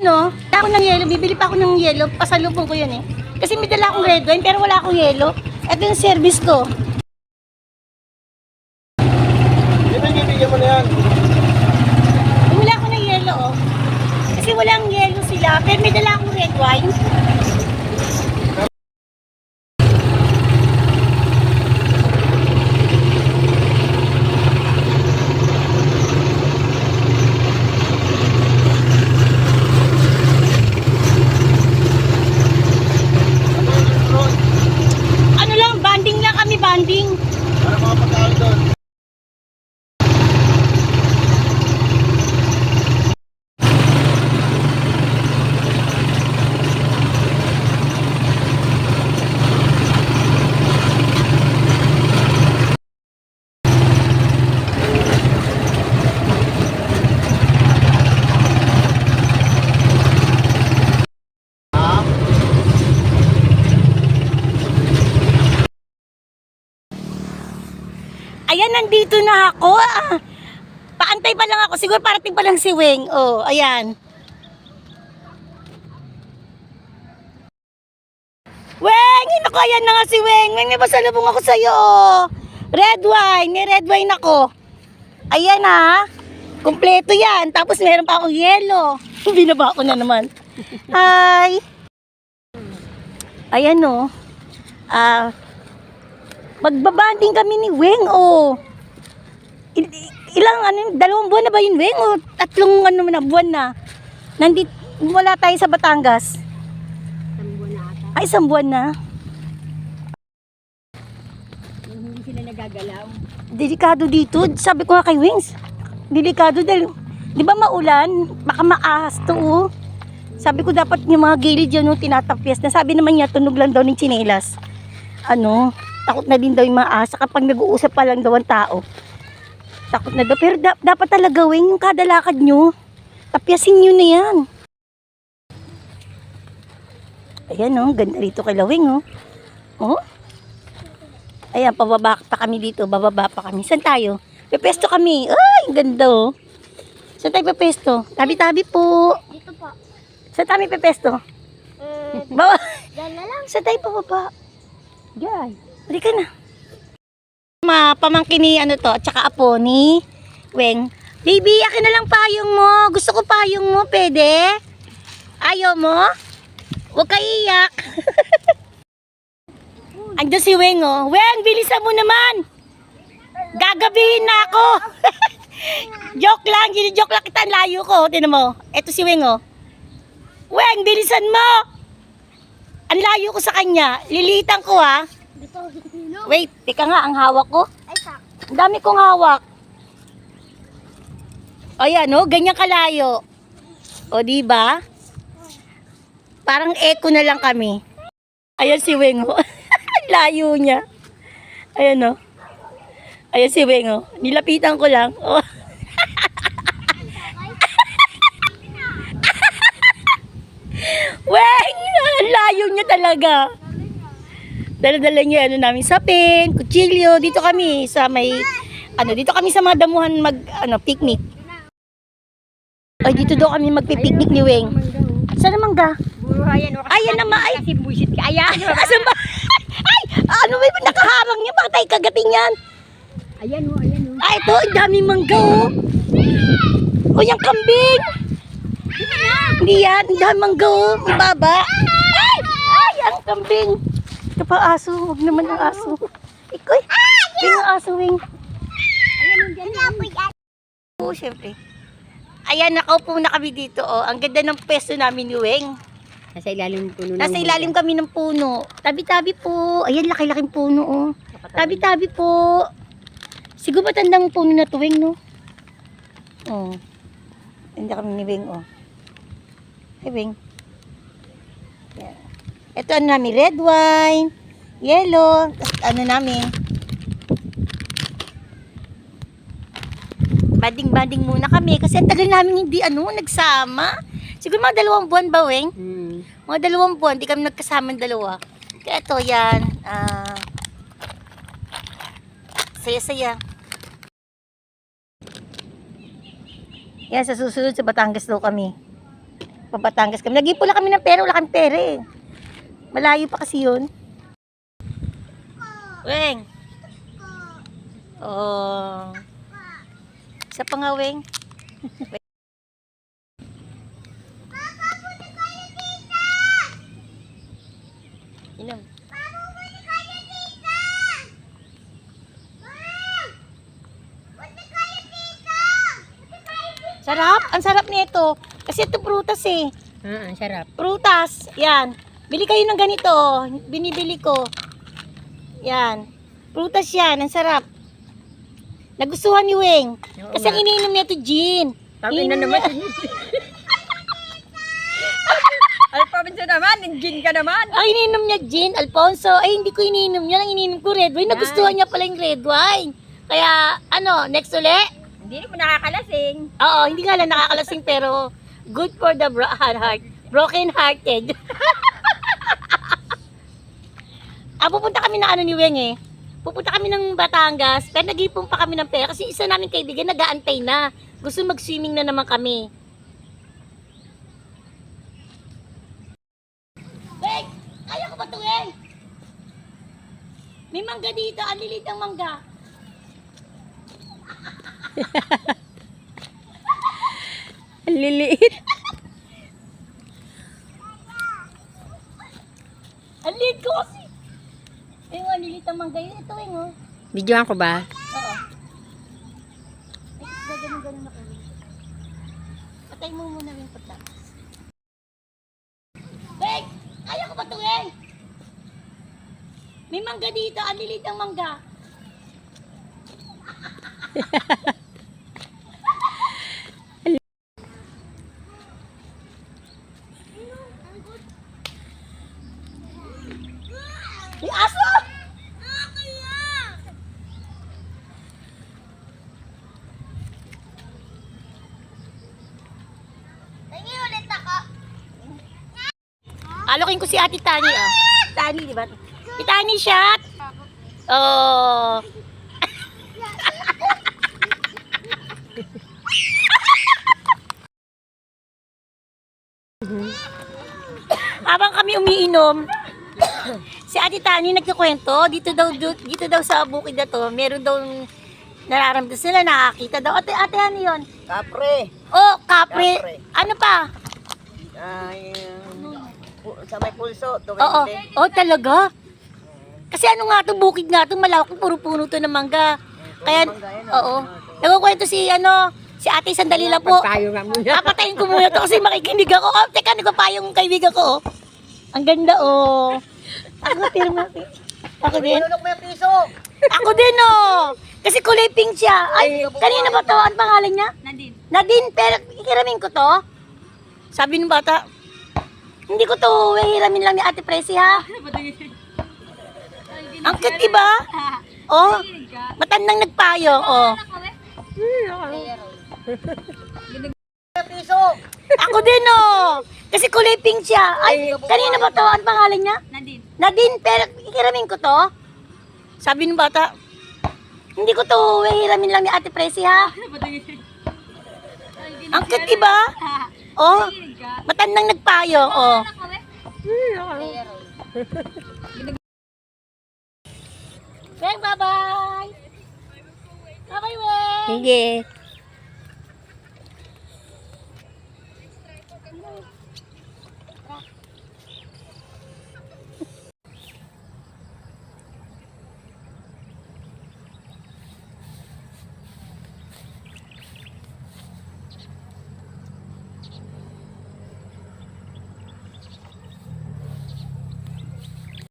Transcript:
No? Ako ng yelo, bibili pa ako ng yelo, pasalubong ko yun eh. Kasi may dala akong red wine pero wala akong yelo. Ito yung service ko. Ibigyan mo na yan. Wala ako ng yelo oh. Kasi walang yelo sila, pero may dala akong red wine. Ano lang, banding lang kami, banding. Para mga pagkain doon. Ayan, nandito na ako. Paantay pa lang ako. Siguro parating pa lang si Weng. Oh, ayan. Weng! Naku, ayan na nga si Weng. Weng, may pasalubong ako sa'yo. Red wine. May red wine ako. Ayan ha. Kompleto yan. Tapos meron pa akong yelo. Binaba ko na naman. Hi! Ayan o. Magbabanding kami ni Weng, oh. Ilang, dalawang buwan na ba yun, Weng? O tatlong, buwan na. Nandito, wala tayo sa Batangas. Isang buwan na ata. Ay, isang buwan na. Hindi sila nagagalaw. Delikado dito. Sabi ko nga kay Wings, delikado dahil, di ba maulan? Baka maahas to, oh. Sabi ko dapat yung mga gilid yun, oh, tinatapyas na. Sabi naman niya, tunog lang daw ng tsinelas. Takot na din daw yung maasa kapag nag-uusap pa lang daw ang tao. Takot na daw. Pero dapat talaga, Weng, yung kada lakad nyo, tapyasin nyo na yan. Ayan, oh, ganda rito kay Laweng, oh. Oh. Ayan, pababa pa kami dito, bababa pa kami. Saan tayo? Pepesto kami. Ay, ganda, oh. Saan tayo pepesto? Tabi-tabi po. Dito po. Saan tayo pepesto? Baba. Diyan na lang. Saan tayo pababa? Diyan. Halika na. Pamangkin ni to, at saka apo ni Weng. Baby, akin na lang payong mo. Gusto ko payong mo, pwede? Ayaw mo? Huwag ka iyak. Andiyan si Weng, oh. Weng, bilisan mo naman. Gagabihin na ako. Joke lang, joke lang kita. Layo ko. Tinan mo. Eto si Weng, oh. Weng, bilisan mo. Ang layo ko sa kanya. Lilitan ko, ha. Wait, teka nga, ang hawak ko. Ay, sak. Ang dami kong hawak. Ayan, oh, ganyan kalayo. O, diba? Parang echo na lang kami. Ayan si Weng, oh. Layo niya. Ayan, oh. Ayan si Weng, oh. Nilapitan ko lang. Oh. Weng! Layo niya talaga. Dala-dala niya namin sapin, kutsilyo. Dito kami sa may dito kami sa mga damuhan picnic. Ay, dito daw kami magpi-picnic ni Weng. Saan naman ga? Buruhayan. Ayan naman, ay. Kasi buisit ka. Ayan. Asan ba? Ay, ano ba yung nakaharang niya? Bakit tayo kagating yan? Ayan o, ayan o. Ay, ito, ang daming mangga, oh. O, yung kambing. Hindi yan, ang daming mangga, oh. Ang baba. Ay, ang kambing. Ito pa aso, huwag naman ang aso. Ikoy, yung aso, Weng. Ayan o, dyan. Oo, syempre. Ayan, nakaupo na kami dito, oh. Ang ganda ng pwesto namin ni Weng. Nasa ilalim ng puno. Nasa ilalim kami ng puno. Tabi-tabi po. Ayan, laki-laking puno, oh. Tabi-tabi po. Siguro matandang puno na to, Weng, no? Oh. Ganda kami ni Weng, oh. Hey, Weng. Yeah. Ito namin, red wine, yellow, namin. Banding-banding muna kami kasi ang tagal namin hindi nagsama. Siguro mga 2 buwan ba, Weng? Mga 2 buwan, di kami nagkasama ng dalawa. Kaya ito, yan. Saya-saya. Yan, sa susunod sa Batangas daw kami. Papatangas kami. Nag-ipon lang kami ng pera, wala kami pera eh. Malayo pa kasi yun. Weng. Oh. Isa pa nga, Weng. Inom. Sarap. Ang sarap nito. Kasi ito prutas eh. Ang sarap. Prutas. Yan. Bili kayo ng ganito. Binibili ko. Yan. Prutas yan. Ang sarap. Nagustuhan ni Weng. Kasi ang iniinom niya ito gin. Sabi na Iniinom naman. niya- Alphabet naman, gin ka naman. Ang iniinom niya gin, Alfonso. Ay, hindi ko iniinom yan. Ang iniinom ko red wine. Nagustuhan niya pala yung red wine. Kaya, ano, next uli? Hindi mo nakakalasing. Oo, hindi nga lang nakakalasing pero good for the heart. Broken hearted. Pupunta kami ng ano ni Weng eh. Pupunta kami ng Batangas, pero nag-ipon pa kami ng pera kasi isa namin kaibigan nag-aantay na. Gusto mag-swimming na naman kami. Weng! Kaya ko ba ito, Weng? May mangga dito, ang lilit ng mangga. Ang liliit. Ang liit ko kasi. Ayun, ang lilit ng mangga. Ito, Weng, oh. Videoan ko ba? Oo. Ay, gaganon-ganon ako. Patay mo muna yung pagtatas. Weng! Kaya ko ba ito, Weng? May mangga dito. Ang lilit ng mangga. May aso! Alokin ko si Ate Tani, oh. Tani, di ba? Si Tani, shot! Oh. Habang kami umiinom, si Ate Tani nagkukwento, dito daw sa bukid na to, meron daw nararamdaman sila, nakakita daw. Ate, ano yun? Kapre. Oh, kapre. Kapre. Ano pa? Ay, sa may pulso. Oo. Oh, talaga? Kasi ano nga to, bukid nga to, malawak, puro puno to ng mangga. Kaya, oo. Nagkukwento si ate, sandali lang po. Tayo nga muna. Papatayin ko muna to kasi makikinig ako. Oh, teka, nagpapayo yung kaibigan ko. Oh. Ang ganda, oh. Ako, pirma. Ako din. Ano mo yung piso? Ako din, oh. Kasi kulay pink siya. Ay, kanina ba to? Ang pangalan niya? Nadine. Nadine, pero hiramin ko to. Sabi ng bata, hindi ko to hiramin lang ni Ate Presi, ha? Ang cute, diba? Oh, matandang nagpayong, oh. Piso. Ako din, oh. Kasi kulay pink siya. Ay, kanina ba to? Ang pangalan niya? Nadine. Nadine, pero hiramin ko to. Sabi ng bata, hindi ko to hiramin lang ni Ate Presi, ha? Ang cute, diba? Oh, matandang nagpayong, oh. Weng, bye-bye! Bye-bye, Weng! Sige.